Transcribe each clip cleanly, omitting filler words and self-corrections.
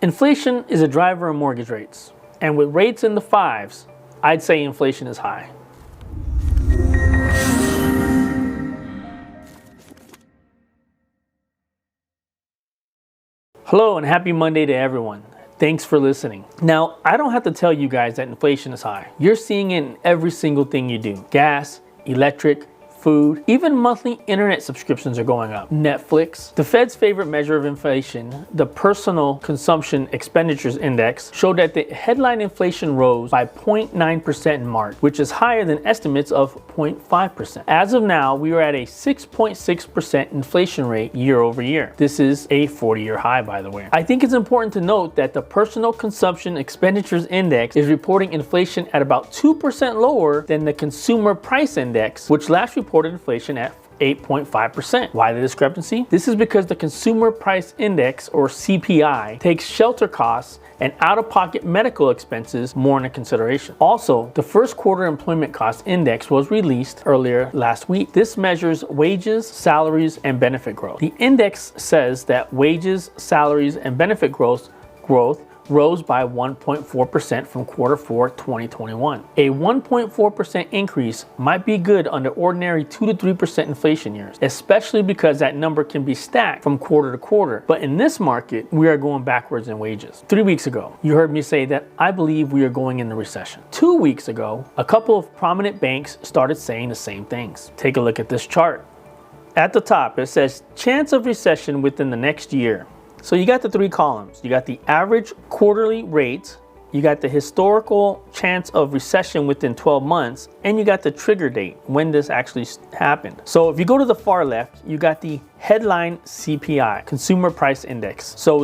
Inflation is a driver of mortgage rates, and with rates in the fives, I'd say inflation is high. Hello and happy Monday to everyone. Thanks for listening. Now, I don't have to tell you guys that inflation is high. You're seeing it in every single thing you do. Gas, electric, food, even monthly internet subscriptions are going up. Netflix. The Fed's favorite measure of inflation, the Personal Consumption Expenditures Index, showed that the headline inflation rose by 0.9% in March, which is higher than estimates of 0.5%. As of now, we are at a 6.6% inflation rate year over year. This is a 40-year high, by the way. I think it's important to note that the Personal Consumption Expenditures Index is reporting inflation at about 2% lower than the Consumer Price Index, which last reported inflation at 8.5%. Why the discrepancy? This is because the Consumer Price Index, or CPI, takes shelter costs and out-of-pocket medical expenses more into consideration. Also, the first quarter employment cost index was released earlier last week. This measures wages, salaries, and benefit growth. The index says that wages, salaries, and benefit growth rose by 1.4% from quarter 4 2021. A 1.4% increase might be good under ordinary 2 to 3% inflation years, especially because that number can be stacked from quarter to quarter. But in this market, we are going backwards in wages. 3 weeks ago, you heard me say that I believe we are going into recession. 2 weeks ago, a couple of prominent banks started saying the same things. Take a look at this chart. At the top, it says chance of recession within the next year. So you got the 3 columns. You got the average quarterly rate, you got the historical chance of recession within 12 months, and you got the trigger date, when this actually happened. So if you go to the far left, you got the headline CPI, Consumer Price Index. So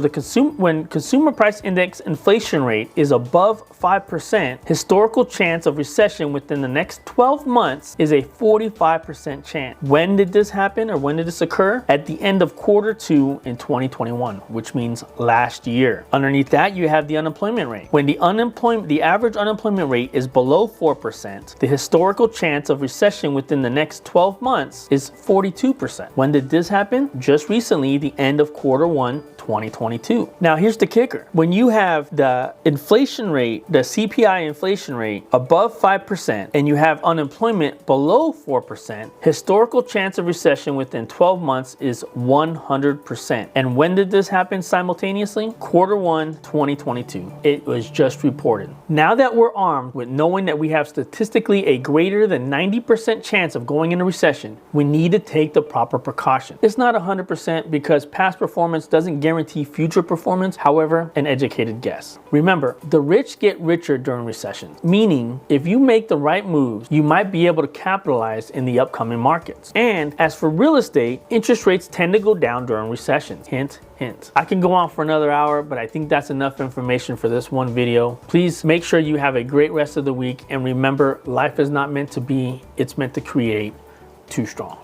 when Consumer Price Index inflation rate is above 5%, historical chance of recession within the next 12 months is a 45% chance. When did this happen, or when did this occur? At the end of quarter 2 in 2021, which means last year. Underneath that, you have the unemployment rate. When the average unemployment rate is below 4%, the historical chance of recession within the next 12 months is 42%. When did this happen? Just recently, the end of quarter 1 2022. Now here's the kicker. When you have the inflation rate, the CPI inflation rate above 5%, and you have unemployment below 4%, historical chance of recession within 12 months is 100%. And when did this happen simultaneously? Quarter 1 2022. It was just reported. Now that we're armed with knowing that we have statistically a greater than 90% chance of going into recession, we need to take the proper precaution. It's not 100% because past performance doesn't guarantee future performance, however, an educated guess. Remember, the rich get richer during recessions, meaning if you make the right moves, you might be able to capitalize in the upcoming markets. And as for real estate, interest rates tend to go down during recessions. Hint, hint. I can go on for another hour, but I think that's enough information for this one video. Please make sure you have a great rest of the week, and remember, life is not meant to be, it's meant to create. Too strong.